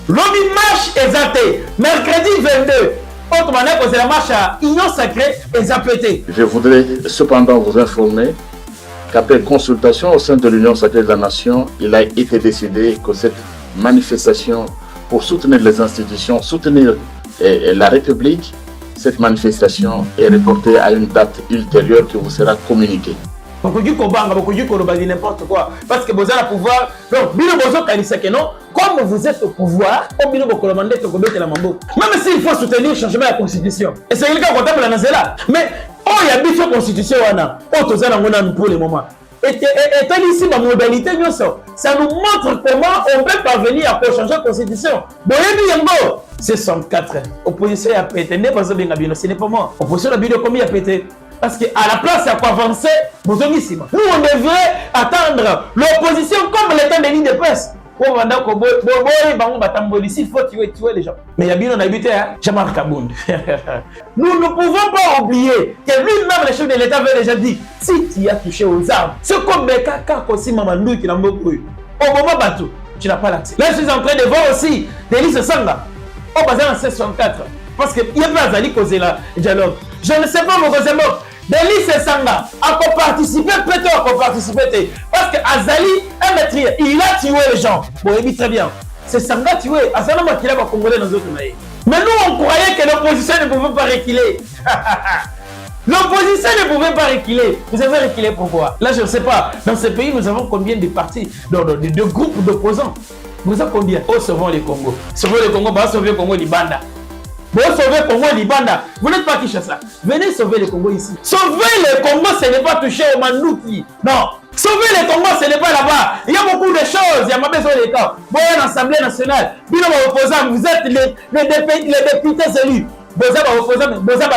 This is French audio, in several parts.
Lobby marche exalté. Mercredi 22. Autre manière que c'est la marche à Union Sacrée exalté. Je voudrais cependant vous informer qu'après consultation au sein de l'Union Sacrée de la Nation, il a été décidé que cette manifestation pour soutenir les institutions, soutenir la République, cette manifestation est reportée à une date ultérieure qui vous sera communiquée. Beaucoup de n'importe quoi. Parce que vous avez le pouvoir. Donc, comme vous êtes au pouvoir, même s'il faut soutenir le changement de la Constitution. Et c'est le cas comptable la Nazela. Mais, il y a une Constitution pour le moment. Et ici, ma modalité, ça nous montre comment on peut parvenir à changer la Constitution. C'est 64. Opposition a pété. Ce n'est pas moi. Opposition a pété combien a pété? Parce qu'à la place, à quoi avancer, nous, on devrait attendre l'opposition comme l'état des lignes de presse. Il faut tuer les gens. Mais il y a bien habité, Jean-Marc Kabound. Nous ne pouvons pas oublier que lui-même, le chef de l'État avait déjà dit, si tu as touché aux armes, c'est comme Bekaka aussi Mamandou qui n'a pas cru. Au moment Batou, tu n'as pas l'accès. Là, je suis en train de voir aussi Denis Sanga. Au basé en 64. Parce qu'il n'y a pas Azali causé là, dialogue. Je ne sais pas mon cousin mort. Denis Sanga a participé, peut-être a participé. Parce que Azali, un maîtrier, il a tué les gens. Bon, il dit très bien. C'est Sanga tué. Azali m'a tué les Congolais dans d'autres pays. Mais nous, on croyait que l'opposition ne pouvait pas reculer. L'opposition ne pouvait pas reculer. Vous avez reculé pourquoi? Là, je ne sais pas. Dans ce pays, nous avons combien de partis, de groupes d'opposants? Vous savez combien? Oh, sauvons les Congo. Sauvons les Congo, bah, sauver le Congo, Libanda. Vous sauvez le Congo, Libanda. Vous n'êtes pas Kinshasa. Venez sauver le Congo ici. Sauver le Congo, ce n'est pas toucher au Mandouki. Non. Sauver le Congo, ce n'est pas là-bas. Il y a beaucoup de choses. Il y a pas besoin de temps. Vous êtes l'Assemblée nationale. Vous êtes les députés élus. Vous êtes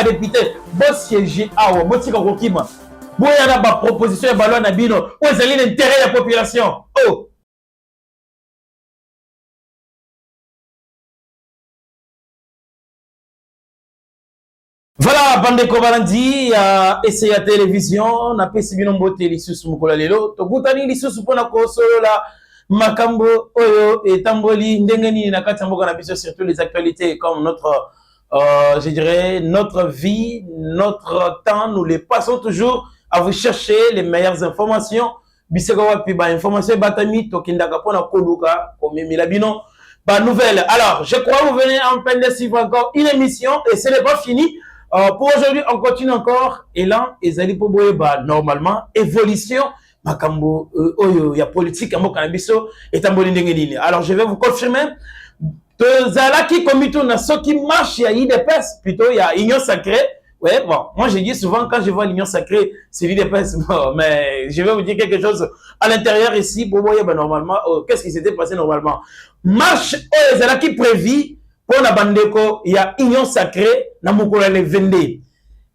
les députés. Vous siégez à vous. Vous êtes vous avez une proposition de ballon à Bino. Vous avez l'intérêt de la population. Oh. Voilà, bande de Kovalandi, essayé à télévision, on a passé bien un les sous Mukola Lelo, Togutani, les sous pour la console, Makambo, Oyo et Tamboli, Ndengeni, Nakatambo, surtout les actualités comme notre, je dirais, notre vie, notre temps, nous les passons toujours à vous chercher les meilleures informations. Bisegawa Piba, information Batami, Tokindaka Pona Koluka, comme Milabino, bah nouvelle. Alors, je crois que vous venez en peine de suivre encore une émission et ce n'est pas fini. Pour aujourd'hui, on continue encore. Élan, Ezali Poboeba, normalement, évolution. Makambo, il y a politique, Ambo Kanabiso, et Tamboli Ndengenini. Alors, je vais vous confirmer. Zalaki Komito, na ce qui marche, il y a IDPS, plutôt, il y a Union Sacrée. Ouais, bon, moi je dis souvent quand je vois l'Union Sacrée, c'est l'IDPS, bon, mais je vais vous dire quelque chose à l'intérieur ici, pour voir, ben, normalement, qu'est-ce qui s'était passé normalement. Marche, Zalaki prévu. Pour la bandeko, il y a Union Sacrée, na Mukola le 22.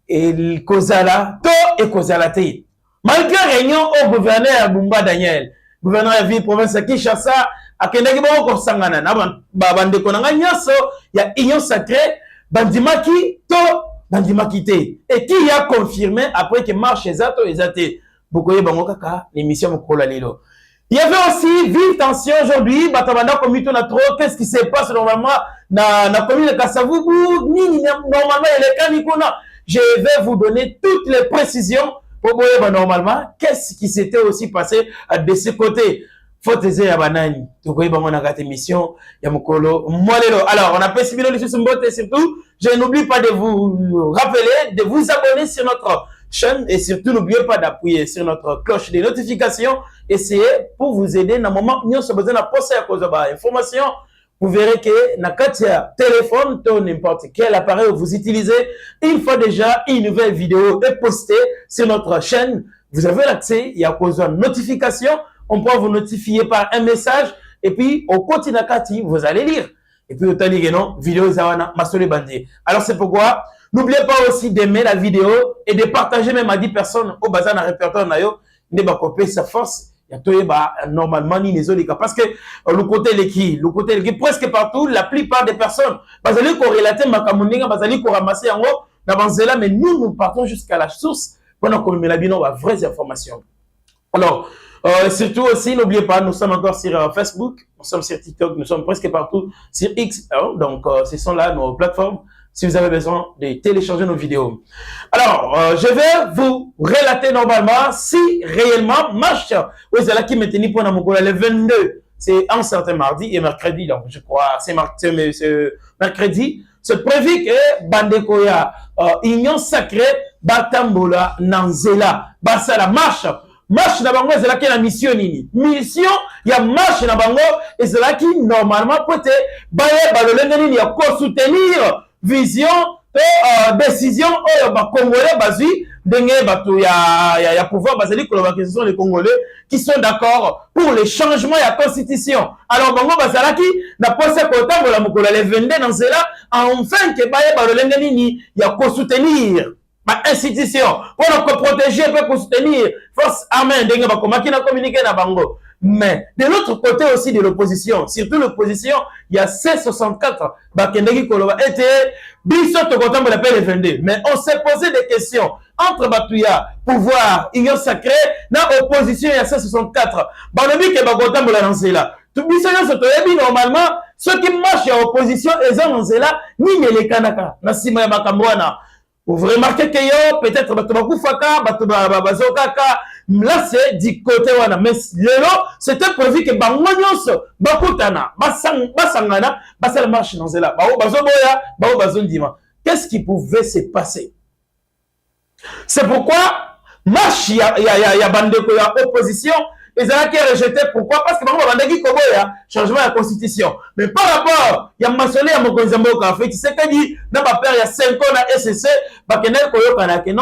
Et Kozala, to et Kozala te. Malgré réunion au gouverneur Bumba Daniel, gouverneur de la ville province de Kinshasa, à Kendaki Boko Sangana, na bandeko na nganyaso, il y a Union Sacrée, Bandimaki, to, Bandimaki te. Et qui a confirmé après que marche Zato et Zate. Bokoye Bangokaka, l'émission Mukola Lelo. Il y avait aussi vive tension aujourd'hui, Batabanda Komito na trop, qu'est-ce qui se passe normalement na commune de Kasavubu, normalement il est Kanikona. Je vais vous donner toutes les précisions pour voir normalement qu'est-ce qui s'était aussi passé de ce côté. Faut aider à Banani. Donc oui, on a gâté émission, Yamukolo, Molelo. Alors, on a pas suivi le et surtout, je n'oublie pas de vous rappeler, de vous abonner sur notre chaîne et surtout n'oubliez pas d'appuyer sur notre cloche de notification. Essayez pour vous aider dans le moment où nous avons besoin de poster à cause de l'information. Vous verrez que dans le téléphone, n'importe quel appareil vous utilisez, une fois déjà une nouvelle vidéo est postée sur notre chaîne. Vous avez l'accès, il y a cause de notification. On peut vous notifier par un message et puis au continent vous allez lire. Et puis autant dire non, vidéo Zawana Masole Bandé. Alors c'est pourquoi n'oubliez pas aussi d'aimer la vidéo et de partager même à 10 personnes au bazar dans le répertoire nayo. Ne pas copier sa force. Il y a normalement ni les autres parce que le côté l'équipe presque partout la plupart des personnes parce que qu'on relater makamuninga parce qu'on ramasser en haut d'avancer là mais nous partons jusqu'à la source pour nous communiquer la vraies informations. Alors, surtout aussi, n'oubliez pas, nous sommes encore sur Facebook, nous sommes sur TikTok, nous sommes presque partout sur X. Donc, ce sont là nos plateformes si vous avez besoin de télécharger nos vidéos. Alors, je vais vous relater normalement si réellement match aux Zala qui maintenu pour Namukola le 22. C'est un certain mardi et mercredi, donc je crois, c'est mercredi. C'est prévu que Bandekoya, Union Sacrée, Batambola, Nanzela, Basala, marche na bango ezalaki na mission nini mission ya marche na bango ezalaki normalement peut-être baye balolenge nini ya co-soutenir vision décision oyo ba congolais bazui ndenge bato ya pouvoir bazali koloba que ce sont les congolais qui sont d'accord pour le changement ya constitution. Alors bango bazalaki na posa kotambola mokolo le 22 dans cela enfin que baye balolenge nini ya co-soutenir ma institution pour protéger pour soutenir force armée ndenge bakomaki na communiquer na bango. Mais de l'autre côté aussi de l'opposition, surtout l'opposition, il y a C64 bakendeki koloba était biso to kotambo la paix le 22. Mais on s'est posé des questions entre Batuya pouvoir union sacrée na opposition il y a C64 balobi ke bakotambo la lancela tout biso nyonso toyebi normalement ceux qui marchent à opposition eza lancela ni melekanaka na sima ya makambo wana. Vous remarquez que yo, peut-être, là, c'est du côté wana. Mais c'était prévu que Bangonyos, Bakutana, Basangana, Basal marche dans cela. Qu'est-ce qui pouvait se passer? C'est pourquoi, marche, il y a Bandeko, il y a opposition. Ils ont été rejetés. Pourquoi? Parce que Bandeki Kobo, il y a changement de la constitution. Mais par rapport, il y a mentionné à Mokonzamboka. Tu sais qu'il dit, dans ma père, il y a 5 ans à SSC, Bakenel Koyo Kanakeno,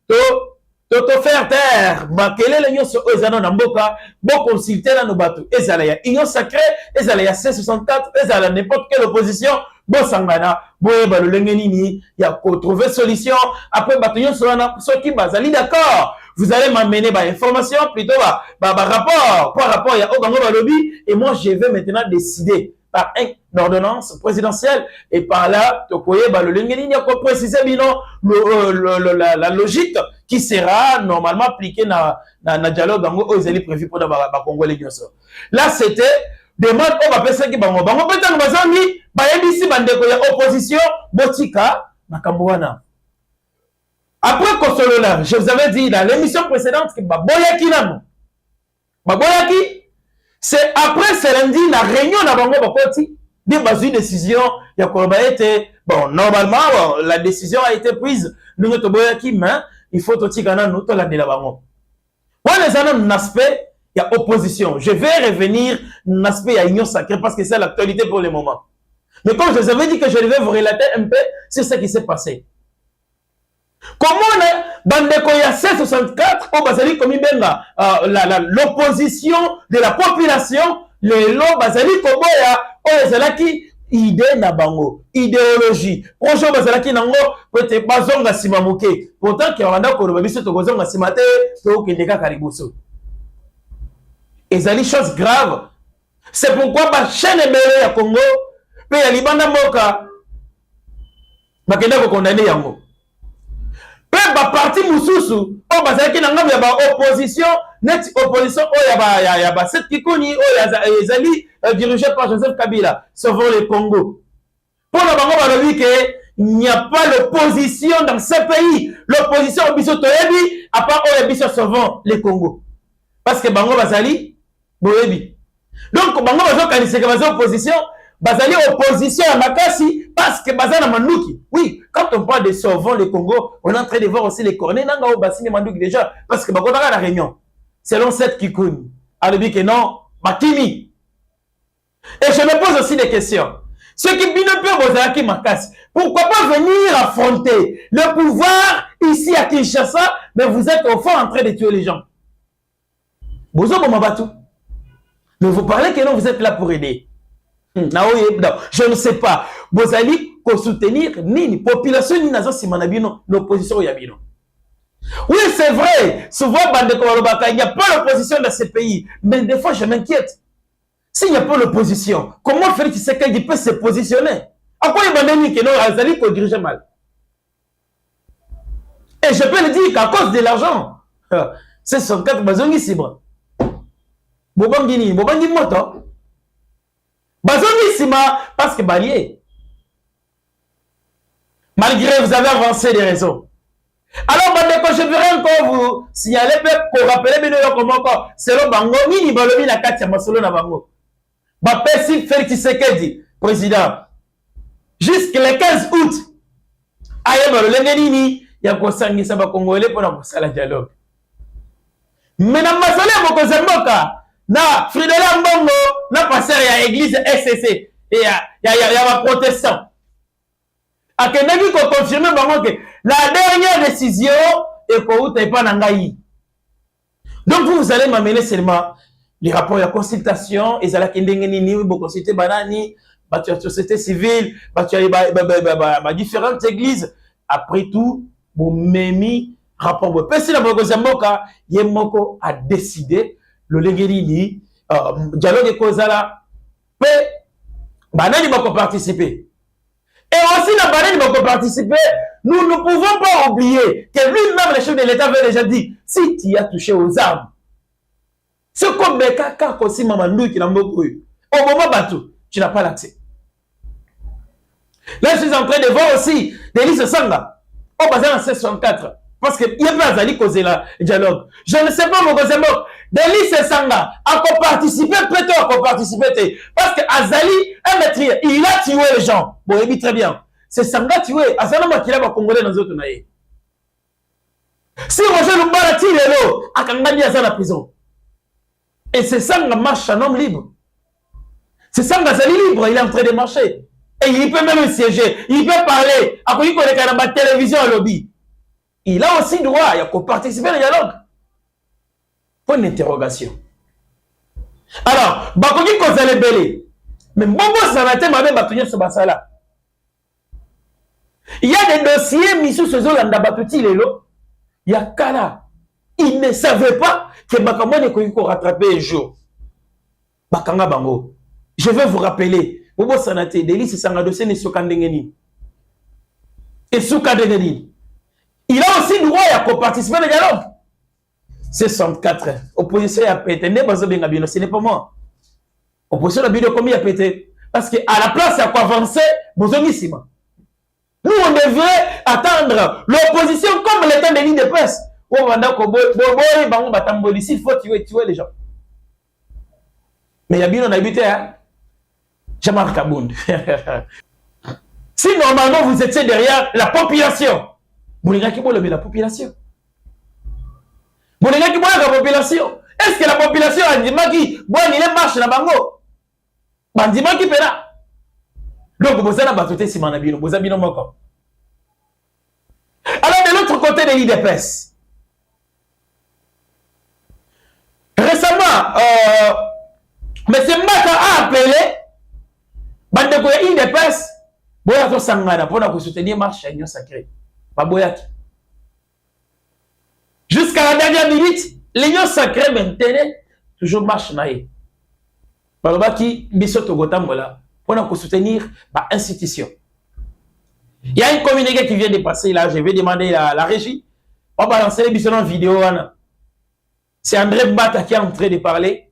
to faire taire, Bakele, l'union sur Ozano Namboka, bon consulter dans nos bateaux. Ezalaya, union sacrée, Ezalaya C64, Ezalaya n'importe quelle opposition, bon sangana, bon balolengeni, il y a trouvé solution. Après, bataillon sur ceux qui basali, d'accord. Vous allez m'amener bah, information, plutôt rapport. Par rapport, il y a Ogango Balobi. Et moi, je vais maintenant décider par une ordonnance présidentielle. Et par là, Tokoye Balolengeni, il y a quoi préciser la logique qui sera normalement appliquée dans le dialogue Gango Ozeli prévu pour le Congo. Là, c'était demande au Bapesa qui Bango. Bango peut-être Bazangi, Bayabisi Bandeko, il y a opposition, Botika, Nakambouana. Après Kosolola, je vous avais dit dans l'émission précédente que Baboyaki Namo. Baboyaki, c'est après ce lundi, la réunion n'a pas bakoti, de une décision, il y a quoi été, bon, normalement, la décision a été prise, nous sommes Boyaki, mais il faut tout gagner nous, tout la de la bango. Moi, les années, un aspect, il y a opposition. Je vais revenir, un aspect, il y a union sacrée, parce que c'est l'actualité pour le moment. Mais comme je vous avais dit que je devais vous relater un peu, c'est ce qui s'est passé. Comment Bandeko ya C64 au Bazali comme l'opposition de la population, le lo Bazali Koboya, au Zalaki, idée na bango, idéologie. Projet Bazalaki nango, peut-être bazonga simamuke. Pourtant, qu'il y a un kolobabiso to bazonga simate, to kendeka karibuso. Et Zali chose grave. C'est pourquoi ma chaîne est à Congo, puis ya Libanda Moka, bakenda ko condamner yango. Ba parti mususu o bazaki na ngam ya ba opposition net opposition o ya ba set kikuni o ya ezali dirigé par Joseph Kabila sauvons le Congo. Pour le bango balobi que il n'y a pas l'opposition dans ce pays. L'opposition au biso toyebi à part o ya biso sauvons le Congo. Parce que bango bazali boyebi. Donc bango bazo kanise que bazo opposition bazali opposition à Makasi parce que bazana Manduki. Oui, quand on parle de sauvons le Congo, on est en train de voir aussi les cornets nanga au Bassini Manduki déjà parce que bakotaka la réunion. Selon cette Kikuni, alobi que non, Makimi. Et je me pose aussi des questions. Ceux qui binent peu bozaki Makasi, pourquoi pas venir affronter le pouvoir ici à Kinshasa, mais vous êtes au fond en train de tuer les gens. Bozo Bomabatu. Mais vous parlez que non, vous êtes là pour aider. Je ne sais pas. Vous allez soutenir ni population ni nazo simanabino l'opposition yabino. Oui, c'est vrai. Souvent, il n'y a pas l'opposition dans ce pays. Mais des fois, je m'inquiète. S'il n'y a pas l'opposition, comment Félix Tshisekedi peut se positionner? À quoi il m'a dit que non, Azali peut diriger mal? Et je peux le dire qu'à cause de l'argent, C'est 64 bazongi sima. Bobangi ni, bobangi moto. Bazongi sima parce que balié. Malgré vous avez avancé des raisons. Alors, je voudrais encore vous signaler pour rappeler comment c'est le bango ni balobi na kati ya masolo na bango. Ba pesi Félix Tshisekedi président jusqu'à le 15 août. Aye balolenge nini ya kosangisa ba congolais pour na kosala dialogue. Mais na masolo ya bokonzi mboka na Fridolin Mbongo na pasteur ya église SCC et ya ba protestant. Akendaki ko confirmer bango que la dernière décision est pour pas nangai. Donc vous allez m'amener seulement les rapports de consultation et ça la kendenge nini bo consulter banani ba société civile ba différentes églises après tout bon memi rapport bo pesi la bokoza mboka yemoko a décidé le lengenini dialogue kozala pe banani ba participer. Et aussi, la banane va participer. Nous ne pouvons pas oublier que lui-même, le chef de l'État, avait déjà dit si tu as touché aux armes, c'est comme les caca aussi, Mamandou qui n'a pas eu. Au moment bateau, tu n'as pas l'accès. Là, je suis en train de voir aussi des listes Sanga. Au basé en 64. Parce qu'il n'y a pas Azali causer le dialogue. Je ne sais pas, mon cousin, des listes Sanga, à participer, peut-être à participer. Parce que Azali, un maître, il a tué les gens. Bon, il dit très bien. C'est Sanga tué. Azali, il a Congolais dans les autres. Si Roger Lumbala tire l'eau, à Kangani, à la prison. Et c'est Sanga marche un homme libre. C'est Sanga Azali libre, il est en train de marcher. Et il peut même siéger. Il peut parler. Après, il connaît la télévision à lobby. Il a aussi droit à participer au dialogue. Point d'interrogation. Alors, Bakoki Kozale Belé. Mais Bongo Sanate m'a même battu sur Basala. Il y a des dossiers mis sur ce zone dans Batuti Lelo. Il y a Kala. Il ne savait pas que Bakamone Koyiko rattraper un jour. Bakanga Bango. Je vais vous rappeler. Bobo Sanate, Delis Sangadose ne Sokandengeni. Et Soukandengeni. Il a aussi droit à participer au dialogue. C'est 64. Opposition a pété. Ce n'est pas moi. Opposition a pété combien a pété? Parce qu'à la place, il y a quoi avancer. Nous, on devrait attendre l'opposition comme l'état de ligne de presse. Il faut tuer les gens. Mais il y a bien habité, hein? Jean-Marc Kabound. Si normalement vous étiez derrière la population, vous n'avez pas la population. Vous n'avez pas la population. Est-ce que la population a dit qu'il marche dans Bango? Bandima qui paiera. Donc vous avez battu si manabino, vous avez alors de l'autre côté de l'IDPS. Récemment, M. Mbaka a appelé Bandeko ya IDPS Boya to sangana pour soutenir marche à l'Union sacrée. Jusqu'à la dernière minute, l'Union sacrée maintenant toujours marche naïe. Balobaki bisoto gotambola pour soutenir l'institution. Il y a une communiqué qui vient de passer là, je vais demander à la régie. On va lancer les bisons vidéo. C'est André Mbata qui est en train de parler.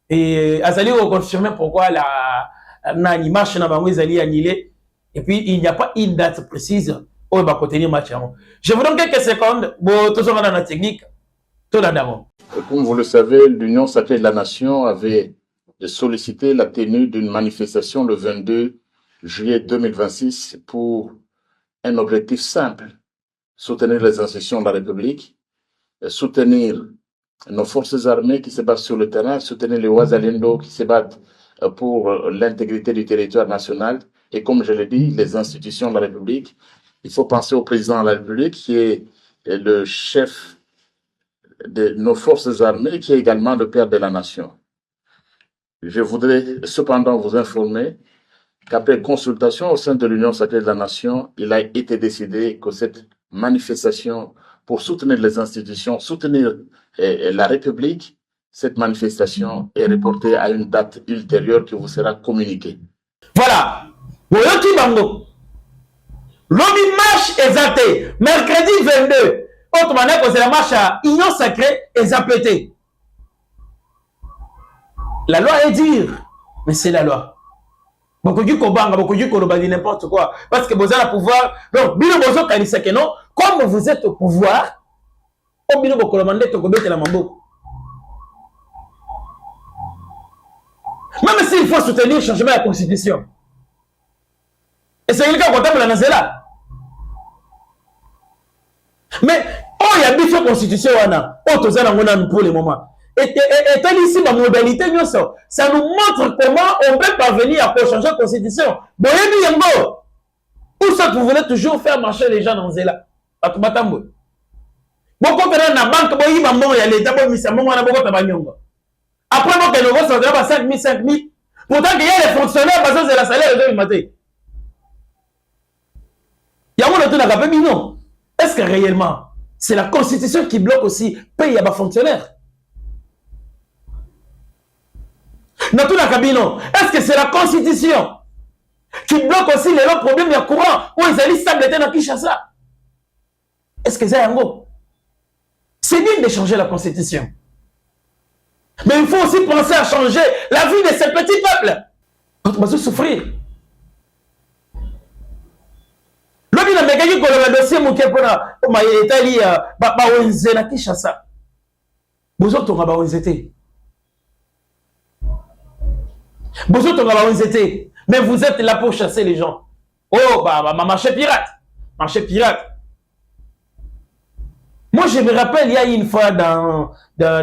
Et Azali va confirmer pourquoi la marche n'a pas été annulée. Et puis il n'y a pas une date précise où on va continuer le match. Je vous donne quelques secondes pour tout ça dans la technique. Tout d'abord. Comme vous le savez, l'Union sacrée de la Nation avait sollicité la tenue d'une manifestation le 22 juillet 2026 pour un objectif simple: soutenir les institutions de la République, soutenir nos forces armées qui se battent sur le terrain, soutenir les Ouazalendo qui se battent pour l'intégrité du territoire national, et comme je l'ai dit, les institutions de la République. Il faut penser au président de la République qui est le chef de nos forces armées, qui est également le père de la nation. Je voudrais cependant vous informer qu'après consultation au sein de l'Union sacrée de la Nation, il a été décidé que cette manifestation pour soutenir les institutions, soutenir la République, cette manifestation est reportée à une date ultérieure qui vous sera communiquée. Voilà. L'Obi marche exalté. Mercredi 22. autre manière que c'est la marche à union sacrée et zapété. La loi est dure, mais c'est la loi. Beaucoup de kobanga, beaucoup de koloba dit n'importe quoi. Parce que vous avez le pouvoir. Donc, bino bozo kanisa que non, comme vous êtes au pouvoir, au bino bokolomande to kobete la mambo. Même s'il faut soutenir le changement de la constitution. Et c'est quelqu'un qui la nazela. Mais, oh, il y a une constitution, pour le moment. Et ici, la modalité, ça nous montre comment on peut parvenir à changer la constitution. Ou ça, vous voulez toujours faire marcher les gens dans Zela. Bon, quand on a la banque, il y a l'État, après, on a 5 000. Pourtant, il y a les fonctionnaires, parce que c'est la salaire de matin. Il y a un peu non. Est-ce que réellement, c'est la constitution qui bloque aussi payer à fonctionnaires? Est-ce que c'est la constitution qui bloque aussi les problèmes de courant où ils allaient s'abléter dans Kinshasa? Est-ce que c'est un mot? C'est bien de changer la constitution. Mais il faut aussi penser à changer la vie de ces petits peuples. On va souffrir. Lobi na mekaki koloba dossier moke pona ma etali ba wenze na Kinshasa. Bozo tonga ba wenze te. Bozo tonga ba wenze te. Mais vous êtes là pour chasser les gens. Oh marché pirate. Marché pirate. Moi je me rappelle il y a une fois dans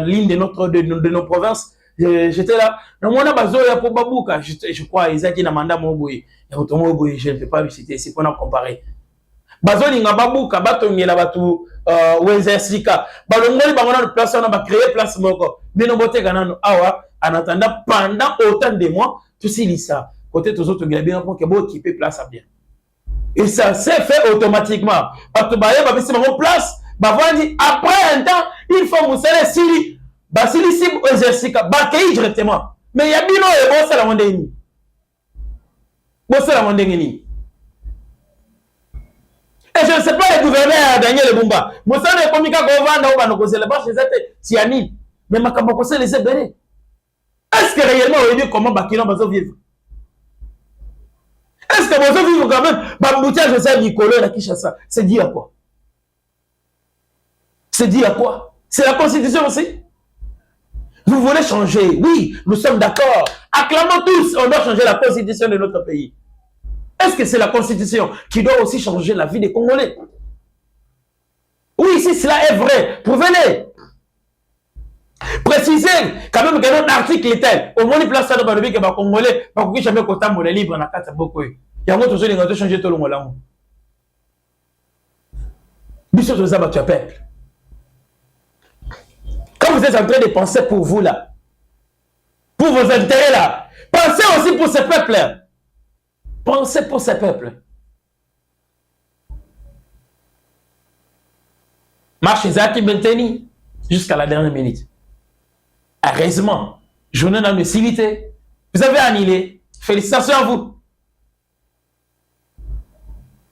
l'une de nos provinces, j'étais là. Dans mon abazo ya pour Babouka, je crois Isaac na manda moboy. Ya otomo je ne peux pas le citer, c'est qu'on a comparé. Bazoli nga babuka batongela batu wenza sika balongoli bangona de place on a créé place moko bino boteka nano awa en attendant pendant autant de mois tout ça côté tous autres bien pour que bo équiper place à bien et ça s'est fait automatiquement parce que baye ba bisi bango place ba vandi après un temps il faut musala sili basili si wenza sika ba kei directement mais ya bino e bo sala mondeni bo sala mondeni. Et je ne sais pas le gouverneur Daniel Bumba. Moi, ça n'est pas mi ka govanda ou ba no kozela ba chez ete tiani. Mais ma kamba kose les ebele. Est-ce que réellement on dit comment Bakilon va vivre? Est-ce que vous vivre quand même ba moutia je sais Nicolas la Kinshasa? C'est dit à quoi? C'est dit à quoi? C'est la constitution aussi. Vous voulez changer? Oui, nous sommes d'accord. Acclamons tous, on doit changer la constitution de notre pays. Est-ce que c'est la constitution qui doit aussi changer la vie des Congolais? Oui, si cela est vrai, prouvez-le. Précisez quand même que notre article est tel. Au moins, il place ça dans le pays que les Congolais, parce que jamais qu'on t'a libre dans la carte beaucoup. Il y a un autre chose qui a changé tout le monde. Bissot de ça, tu as peuple. Quand vous êtes en train de penser pour vous là, pour vos intérêts là, pensez aussi pour ce peuple là. Pensez pour ce peuple. Marche Zaki Benteni jusqu'à la dernière minute. Heureusement, journée d'admissibilité. Vous avez annulé. Félicitations à vous.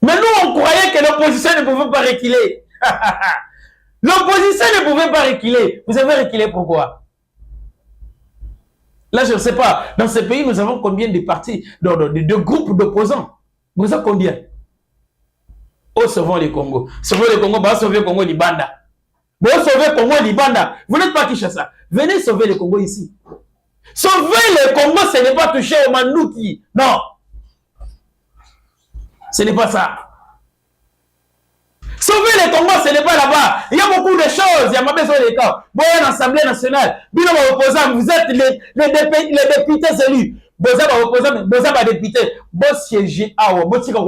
Mais nous, on croyait que l'opposition ne pouvait pas reculer. L'opposition ne pouvait pas reculer. Vous avez reculé pourquoi? Là, je ne sais pas. Dans ce pays, nous avons combien de partis, de groupes d'opposants? Vous savez combien? Oh, sauvons les Congo. Sauvons les Congo, bah, sauver le Congo Libanda. Vous sauvez le Congo Libanda. Vous n'êtes pas Kinshasa. Venez sauver le Congo ici. Sauver le Congo, ce n'est pas toucher au Mandouki. Non. Ce n'est pas ça. Sauver le Congo, ce n'est pas là-bas. Il y a beaucoup de choses. Il y a pas besoin de cas. Bon, l'Assemblée nationale, vous êtes les députés élus. Vous êtes députés. Vous siégez à vous siégez à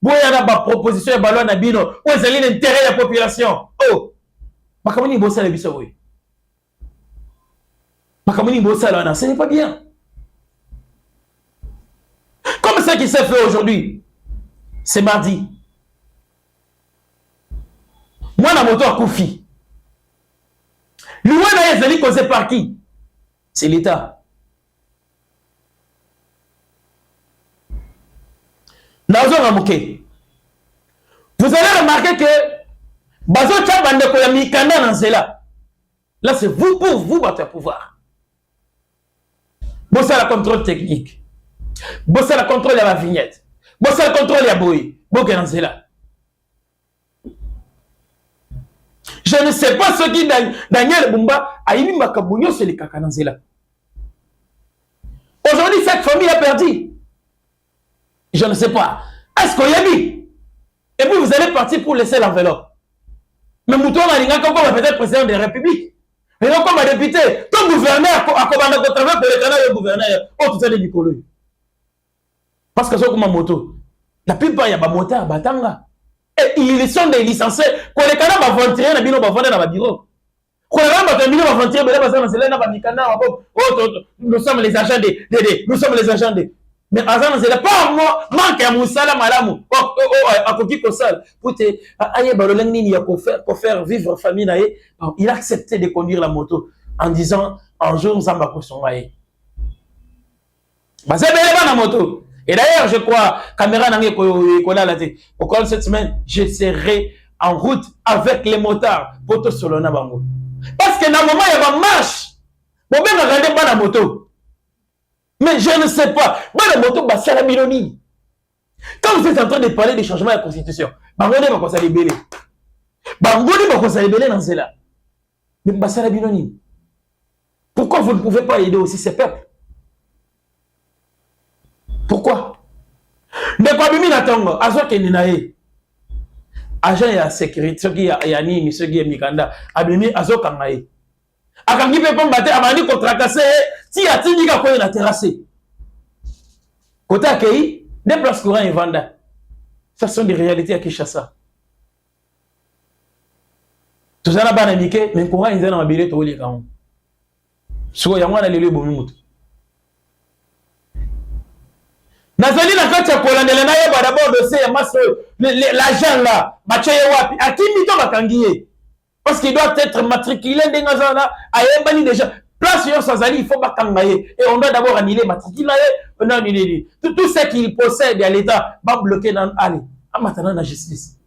vous avez une proposition de ballon à Bino. Vous avez l'intérêt de la population. Oh! Makamoni bossa le biso oui. Makamoni bossa là, ce n'est pas bien. Comme ça qui s'est fait aujourd'hui. C'est mardi. Moi, la moto a Koufi. L'ouana est allé causer par qui? C'est l'État. Vous allez remarquer que Bazo Tchabande Koyami Kanda Nanzela. Là, c'est vous pour vous, votre pouvoir. Bossa la contrôle technique. Bossa la contrôle de la vignette. Bossa la contrôle de la bouille. Boka Nanzela. Je ne sais pas ce qui Daniel Bumba a eu Makabunyo, c'est les Kakananzela. Aujourd'hui, cette famille a perdu. Je ne sais pas. Est-ce qu'on y a mis? Et puis vous allez partir pour laisser l'enveloppe. Mais Mouton a dit qu'on va peut-être président de la République. Et donc, comme député, ton gouverneur a commandé au travail pour le canal du gouverneur. Oh, tout ça, des Nicolo. Parce que c'est comme un moto. La plupart, il y a des moteurs à Batanga. Et ils sont des licenciés. Quand les canards vont vendre, ils vont vendre dans le bureau. Quand les canards vont vendre, nous sommes les agents des. Nous sommes les agents des. Mais Azan, c'est pas moi, manque à Moussala Malamu. À Koki Kosal. Pour te. Aïe, Balolengni, pour faire vivre famille. Il a accepté de conduire la moto en disant un jour, Zamba Kosongaye. C'est bien la moto. Et d'ailleurs, je crois, caméra n'a pas été. Au cours de cette semaine, je serai en route avec les motards pour te solona bango. Parce que dans le moment, il y a une marche. Bon, ben, regardez pas la moto. Mais je ne sais pas. Moi, la moto, c'est la Miloni. Quand vous êtes en train de parler des changements de la Constitution, Bangone va se rébeller. Bangone va se rébeller dans cela. Mais c'est la Miloni. Pourquoi vous ne pouvez pas aider aussi ces peuples? Pourquoi? De quoi bimi na tongo azo keninae. Agent ya sécurité, ceux qui ya nini, ceux qui ya mikanda, abimi azo kangae. Akangi pe pomba te abandi contracasser, ti atindi ka ko na terrasser. Côté accueilli, des places courant et vanda. Ça sont des réalités à Kinshasa. Tout ça na bana mike, mais courant ils na mabile to li kan. So ya mwana lele bomi mutu. Nazali na kati ya kolandela na yeba d'abord dossier ya maso l'agent là Mathieu Wapi akimi to bakangiye parce qu'il doit être matriculé ndengazana ayebani déjà place yo sazali il faut bakangaye et on doit d'abord annuler matricule on a annulé tout ce qu'il possède à l'état va bloquer dans aller à maintenant la justice.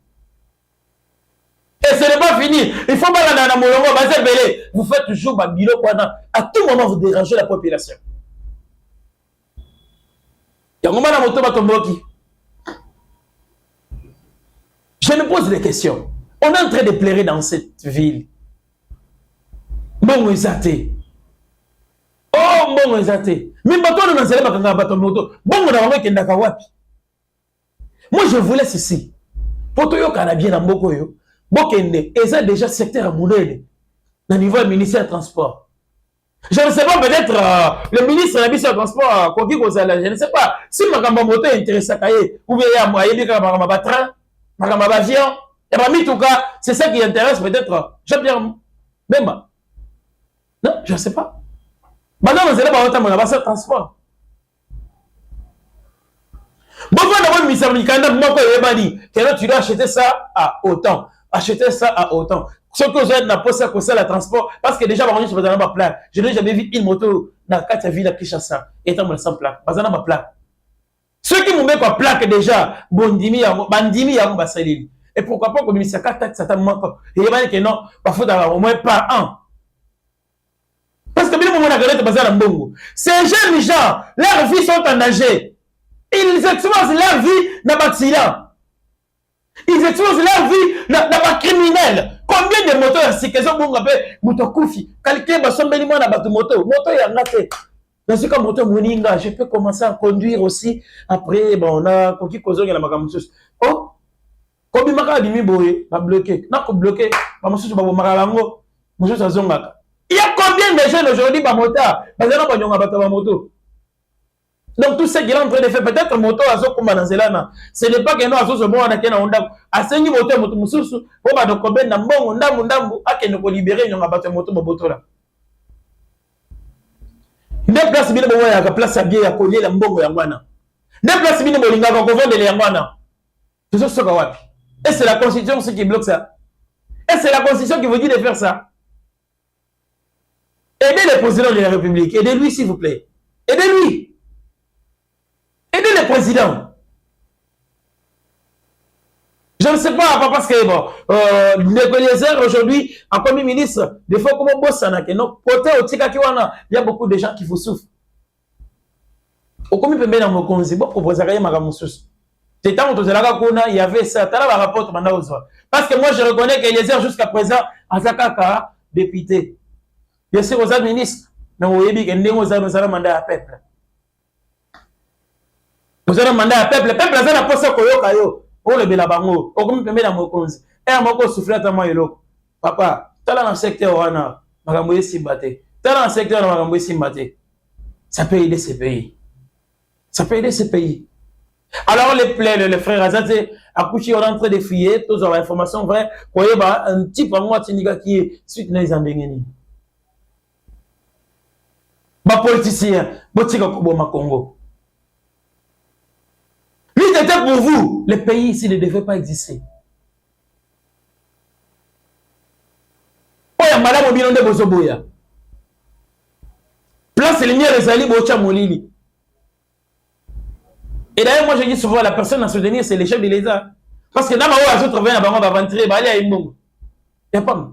Et ce n'est pas fini, il faut pas dans molongo bazé belé vous faites toujours ba bilo pendant à tout moment vous dérangez la population. Je me pose des questions. On est en train de pleurer dans cette ville. Bon, exaté. Oh, bon, exaté. Mais bateau dans cette moto. Bon, on a envoyé Kendaka Wapi. Moi, je voulais ceci. Pour tout le Canadien dans Bokoyo, Bokende, et ça déjà secteur à Moulele, au niveau du ministère du Transport. Je ne sais pas, peut-être le ministre de la mission de transport, je ne sais pas, si ma moto est intéressée à ou bien ma train, ma avion, et en tout cas, c'est ça qui intéresse peut-être Jean-Pierre Bemba. Non, je ne sais pas. Maintenant, vous allez voir mon avancer de transport. Bon, le ministère du Canada, tu dois acheter ça à autant. Acheter ça à autant. Ce que vous êtes dans le poste de transport, parce que déjà, je n'ai jamais vu une moto dans la ville à Kinshasa, étant sans plaque. Ceux qui m'ont mis en plaque déjà, bandimi, et pourquoi pas, comme il s'y a 4 taxes, ça manque. Et il y a que non, parfois, au moins par an. Parce que bien, ces jeunes gens, leurs vies sont en danger. Ils exposent leur vie dans l'accident. Ils exposent leur vie dans les criminels. Combien de motos c'est que ça bon appelle motokoufi. Quelqu'un va sommer moi dans moto. Moto y a raté. Dans ce cas moto moninga, je peux commencer à conduire aussi. Après bon on a koki kozo ngela makamusus. Oh. Kobi maka bimi boye, ba bloqué. Na ko bloqué, ba mususu ba makalango. Mususu azongaka. Il y a combien de jeunes aujourd'hui ba motard, ba zana ba nyonga ba moto. Donc tout ce qu'il est en train de faire, peut-être moto azo kuma dans zelana. Ce n'est pas que nous azo se bon na kena onda. Asengi moto moto mususu, po ba dokobe na mbongo ndambu akene ko libérer nyonga ba moto boboto la. Ne place bino bo ya ka place ya bien ya kolie la mbongo ya ngwana. Ne place bino bolinga ko vendre les ngwana. Tout ça soka wapi. Et c'est la constitution ce qui bloque ça. Et c'est la constitution qui vous dit de faire ça. Aidez le président de la République, aidez-lui s'il vous plaît. Aidez-lui. Aidez le président. Je ne sais pas, parce que bon, Eliezer aujourd'hui, en premier ministre, des fois, comme boss, non, côté au Tikakiwana, il y a beaucoup de gens qui vous souffrent. Au commis peut mettre dans mon conseil, bon, proposer rien, ma moussous. C'est tant que il y avait ça, tu as la rapport, parce que moi, je reconnais qu'Eliezer, jusqu'à présent, Azakaka, député. Bien sûr, aux ministres, mais vous voyez que nous avons mandat à peuple. Vous avez demandé à peuple, le peuple a la poste koyokayo. On le belabango, on comme permet dans mon cause. Et à mon cause souffler à moi elo. Papa, t'as dans le secteur wana, magamboye simbate. T'as dans le secteur magamboye simbate. Ça peut aider ces pays. Ça peut aider ces pays. Alors les frères Azate, à coucher on est en train de fouiller, tous ont l'information vraie. Voyez bah un type à moi tiniga qui est suite dans les andengeni. Ba politicien, botika koboma Congo. Pour vous, les pays ici ne devaient pas exister. Oya madame Obinonde Bozoboya. Place lumière les alliés Bocha Molili. Et d'ailleurs, moi je dis souvent, la personne à soutenir, c'est les chefs de l'État. Parce que dans ma voix, les autres viennent à Bango, va rentrer, va aller à Imbongo. Il n'y a pas.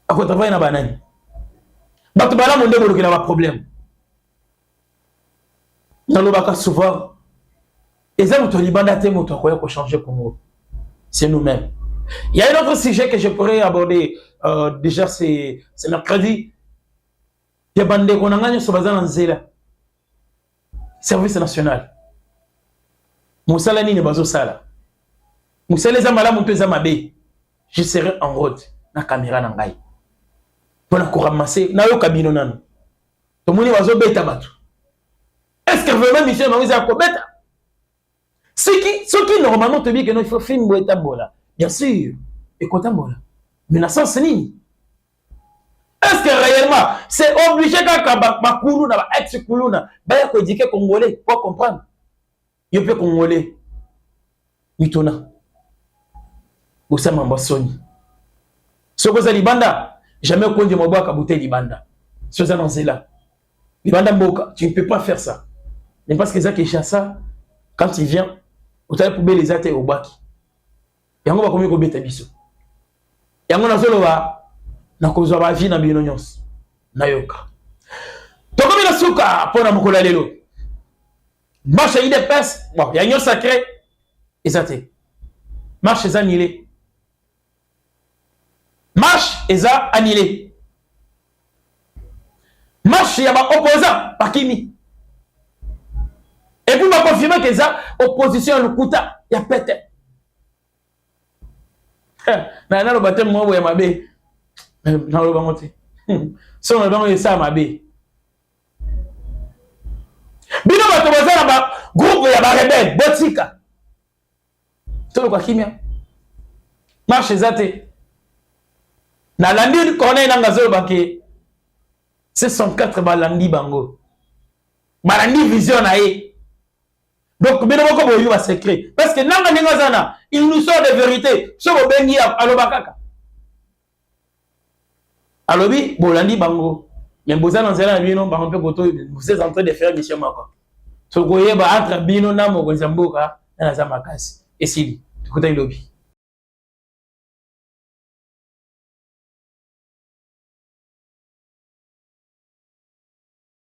À quoi travailler dans Banane? Batubala Monde Bolo qui n'a pas de problème. Dans le Baka souvent, et ça, notre Liban pour changer Congo. C'est nous-mêmes. Il y a un autre sujet que je pourrais aborder. Déjà, c'est mercredi. Il y a bandé qu'on a gagné sur Bazan Zela. Service national. Moussala ni ne bazo sala. Moussala zamala monte zamabe. Je serai en route. Na caméra na ngai. Pour la ramasser. Na yo kabino nan. To moni bazo beta batu. Est-ce que vraiment Michel Maouzi a commettre? Ce qui normalement te dit que non, il faut faire une boîte à bola. Bien sûr, et quand bola. Mais la sens ni. Est-ce que réellement, c'est obligé qu'un Bakoulou n'a pas ex-Koulou n'a pas éduqué Congolais pour comprendre? Il peut Congolais. Mitona. Vous savez, Mbassoni. Ce que vous avez Libanda, jamais qu'on dit Moba Kabouté Libanda. Ce que vous avez là. Libanda Mboka, tu ne peux pas faire ça. Mais parce que ça qui est ça, quand il vient, vous avez pour les athées au baki. Et on va combien de bêta biso. Et on a solo va, na kozo va vie na binonyos. Na yoka. Donc comme il a souka pour na mokola lelo. Marche il dépasse, bon, il y a une sacré et ça t'est. Marche est annulé. Marche est annulé. Marche il y a pas opposant par Kimi. Et puis, je confirme que ça, opposition à l'Ukuta, il y a pété. Dans le baptême, moi, je suis dans le baptême. Si on est dans le ça, je suis bino bato baza na groupe ya ba rebelle botika. Tolo kwa kimia. Marche zate. Na landi kone na ngazolo bake. Ce sont 4 balandi bango. Balandi vision na ye. Donc, il va secret. Parce que il nous sort des vérités. Ce que bengi alobakaka. Alobi, bolandi bango. Mais vous êtes en train de faire mission mako. Ce que vous entre bino na mo gonzamboka na zamakasi. Et si, tu côté lobi.